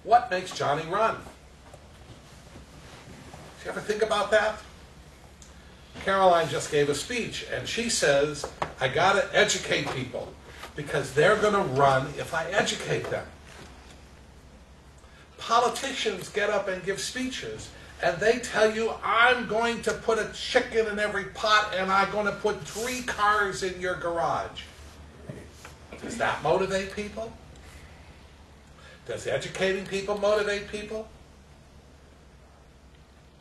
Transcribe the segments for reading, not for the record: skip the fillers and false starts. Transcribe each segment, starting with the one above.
What makes Johnny run? Did you ever think about that? Caroline just gave a speech, and she says, I got to educate people because they're going to run if I educate them. Politicians get up and give speeches, and they tell you, I'm going to put a chicken in every pot, and I'm going to put 3 cars in your garage. Does that motivate people? Does educating people motivate people?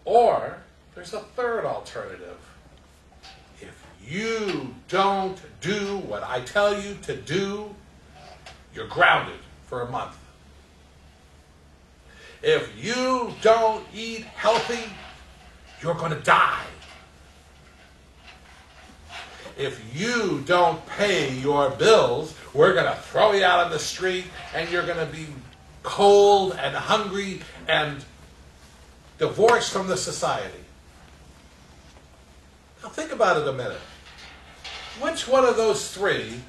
Or there's a third alternative. If you don't do what I tell you to do, you're grounded for a month. If you don't eat healthy, you're going to die. If you don't pay your bills, we're going to throw you out on the street and you're going to be cold and hungry and divorced from the society. Now think about it a minute. Which one of those 3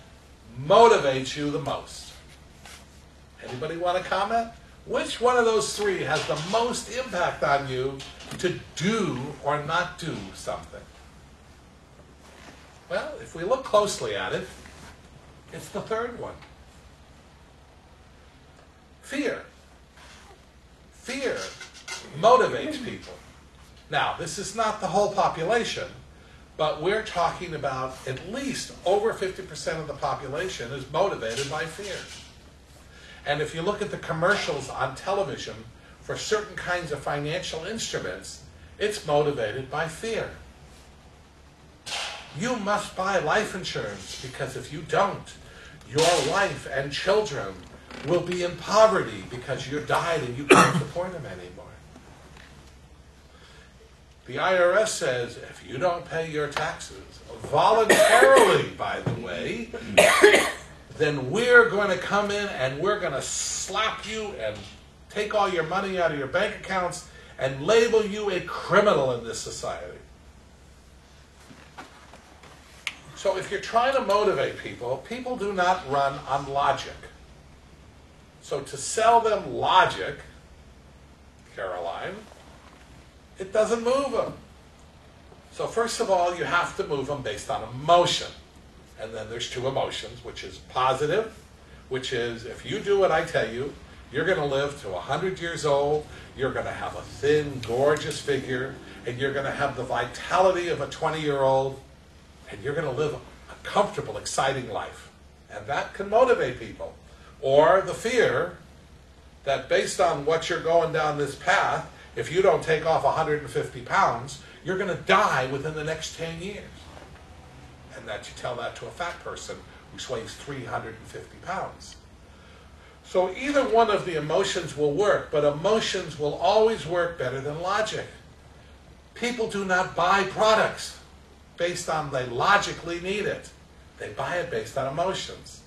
motivates you the most? Anybody want to comment? Which one of those 3 has the most impact on you to do or not do something? Well, if we look closely at it, it's the third one. Fear. Fear motivates people. Now, this is not the whole population, but we're talking about at least over 50% of the population is motivated by fear. And if you look at the commercials on television for certain kinds of financial instruments, it's motivated by fear. You must buy life insurance because if you don't, your wife and children will be in poverty because you died and you can't support them anymore. The IRS says if you don't pay your taxes, voluntarily, by the way, then we're going to come in and we're going to slap you and take all your money out of your bank accounts and label you a criminal in this society. So if you're trying to motivate people, people do not run on logic. So to sell them logic, Caroline, it doesn't move them. So first of all, you have to move them based on emotion. And then there's 2 emotions, which is positive, which is if you do what I tell you, you're going to live to 100 years old, you're going to have a thin, gorgeous figure, and you're going to have the vitality of a 20-year-old, and you're going to live a comfortable, exciting life. And that can motivate people. Or the fear that based on what you're going down this path, if you don't take off 150 pounds, you're going to die within the next 10 years. And that you tell that to a fat person who weighs 350 pounds. So either one of the emotions will work, but emotions will always work better than logic. People do not buy products based on they logically need it. They buy it based on emotions.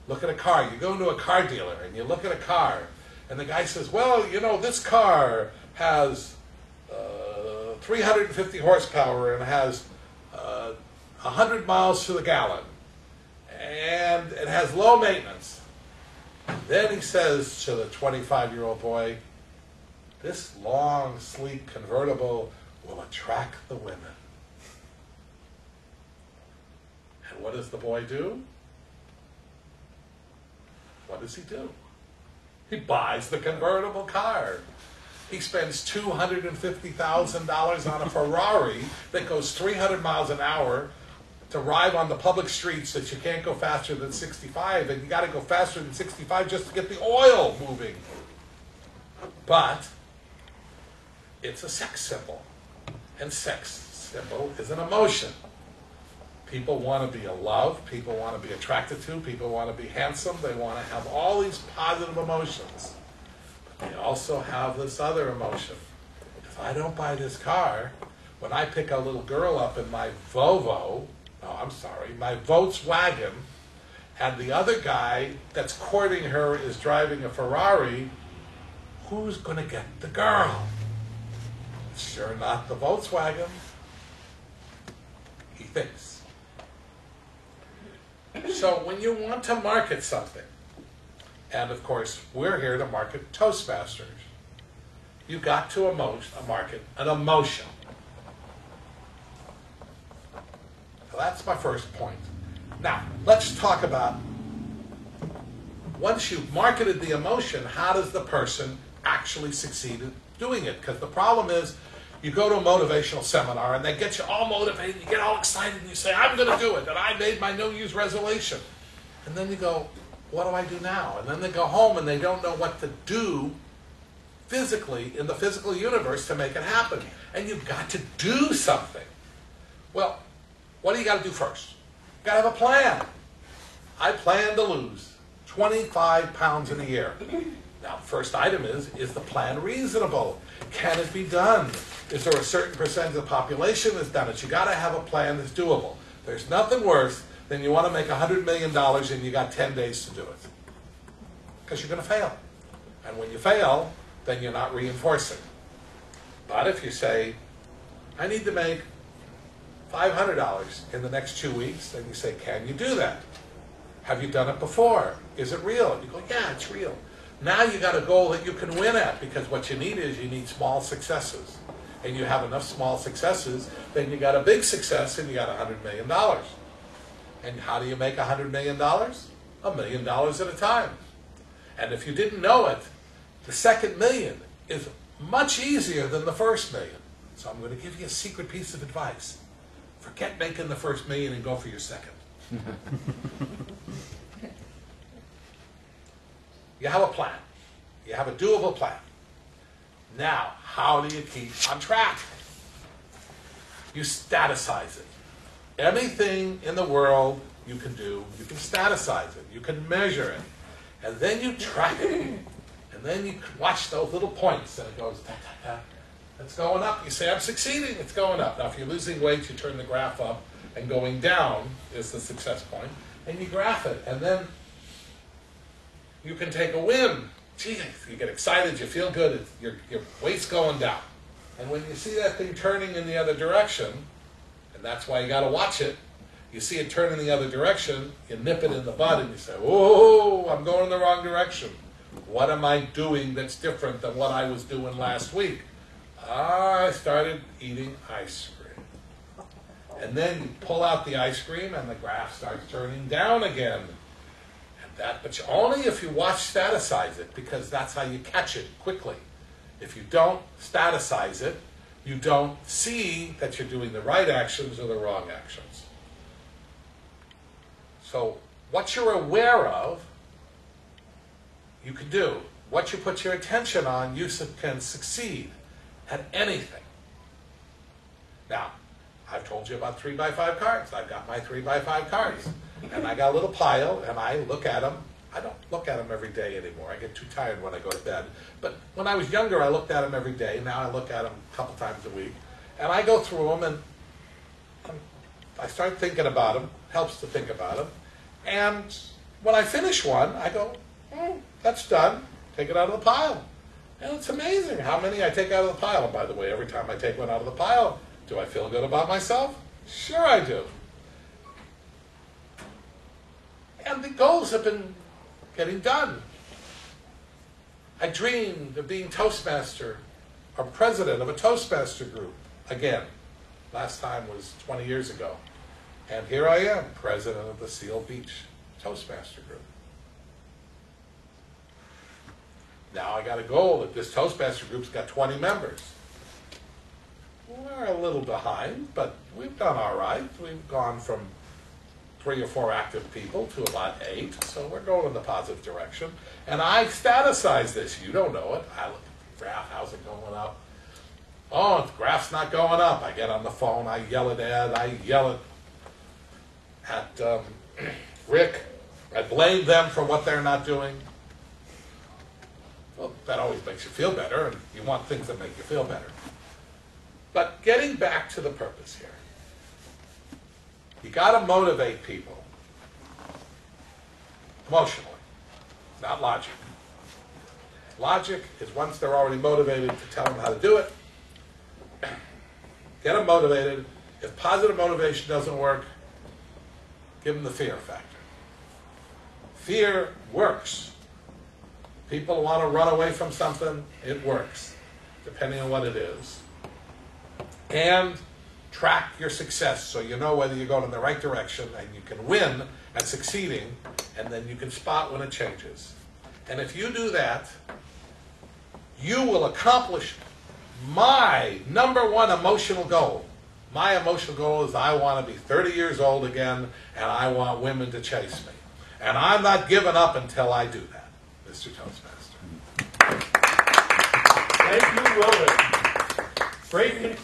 Look at a car. You go into a car dealer and you look at a car and the guy says, well, you know, this car has 350 horsepower and has 100 miles to the gallon, and it has low maintenance. Then he says to the 25-year-old boy, this long, sleek convertible will attract the women. And what does the boy do? What does he do? He buys the convertible car. He spends $250,000 on a Ferrari that goes 300 miles an hour to ride on the public streets that you can't go faster than 65, and you got to go faster than 65 just to get the oil moving. But it's a sex symbol, and sex symbol is an emotion. People want to be loved, people want to be attracted to, people want to be handsome, they want to have all these positive emotions. But they also have this other emotion. If I don't buy this car, when I pick a little girl up in my my Volkswagen, and the other guy that's courting her is driving a Ferrari, who's going to get the girl? It's sure not the Volkswagen, he thinks. So when you want to market something, And of course, we're here to market Toastmasters. You've got to market an emotion. So that's my first point. Now, let's talk about, once you've marketed the emotion, how does the person actually succeed at doing it? Because the problem is, you go to a motivational seminar and they get you all motivated, you get all excited, and you say, I'm going to do it, and I made my New Year's resolution. And then you go, what do I do now? And then they go home and they don't know what to do physically in the physical universe to make it happen. And you've got to do something. Well, what do you got to do first? You've got to have a plan. I plan to lose 25 pounds in a year. Now, the first item is the plan reasonable? Can it be done? Is there a certain percentage of the population that's done it? You got to have a plan that's doable. There's nothing worse than you want to make $100 million and you got 10 days to do it. Because you're going to fail. And when you fail, then you're not reinforcing. But if you say, I need to make $500 in the next 2 weeks, then you say, can you do that? Have you done it before? Is it real? You go, yeah, it's real. Now you got a goal that you can win at, because what you need is you need small successes. And you have enough small successes, then you got a big success and you got $100 million. And how do you make $100 million? $1 million at a time. And if you didn't know it, the second million is much easier than the first million. So I'm going to give you a secret piece of advice. Forget making the first million and go for your second. You have a plan. You have a doable plan. Now, how do you keep on track? You staticize it. Anything in the world you can do, you can staticize it. You can measure it. And then you track it. And then you watch those little points, and it goes, da, da, da. It's going up. You say, I'm succeeding. It's going up. Now, if you're losing weight, you turn the graph up, and going down is the success point. And you graph it. And then you can take a win. Gee, you get excited. You feel good. Your weight's going down. And when you see that thing turning in the other direction, and that's why you got to watch it, you see it turn in the other direction, you nip it in the bud, and you say, oh, I'm going in the wrong direction. What am I doing that's different than what I was doing last week? I started eating ice cream. And then you pull out the ice cream and the graph starts turning down again. But only if you staticize it, because that's how you catch it quickly. If you don't staticize it, you don't see that you're doing the right actions or the wrong actions. So what you're aware of, you can do. What you put your attention on, you can succeed at anything. Now, I've told you about 3x5 cards. I've got my 3x5 cards. And I got a little pile, and I look at them. I don't look at them every day anymore. I get too tired when I go to bed. But when I was younger, I looked at them every day. Now I look at them a couple times a week. And I go through them, and I start thinking about them. Helps to think about them. And when I finish one, I go, that's done. Take it out of the pile. And it's amazing how many I take out of the pile. And by the way, every time I take one out of the pile, do I feel good about myself? Sure I do. And the goals have been getting done. I dreamed of being Toastmaster, or president of a Toastmaster group. Again, last time was 20 years ago. And here I am, president of the Seal Beach Toastmaster group. Now I got a goal that this Toastmaster group's got 20 members. We're a little behind, but we've done all right. We've gone from 3 or 4 active people to about 8, so we're going in the positive direction. And I staticize this. You don't know it. I look at the graph. How's it going up? Oh, the graph's not going up. I get on the phone. I yell at Ed. I yell at Rick. I blame them for what they're not doing. Well, that always makes you feel better, and you want things that make you feel better. But getting back to the purpose here. You got to motivate people emotionally, not logic. Logic is once they're already motivated to tell them how to do it. Get them motivated. If positive motivation doesn't work, give them the fear factor. Fear works. People want to run away from something, it works, depending on what it is. And track your success so you know whether you're going in the right direction, and you can win at succeeding, and then you can spot when it changes. And if you do that, you will accomplish my #1 emotional goal. My emotional goal is I want to be 30 years old again, and I want women to chase me. And I'm not giving up until I do that, Mr. Toastmaster. Thank you, Wilbur. Great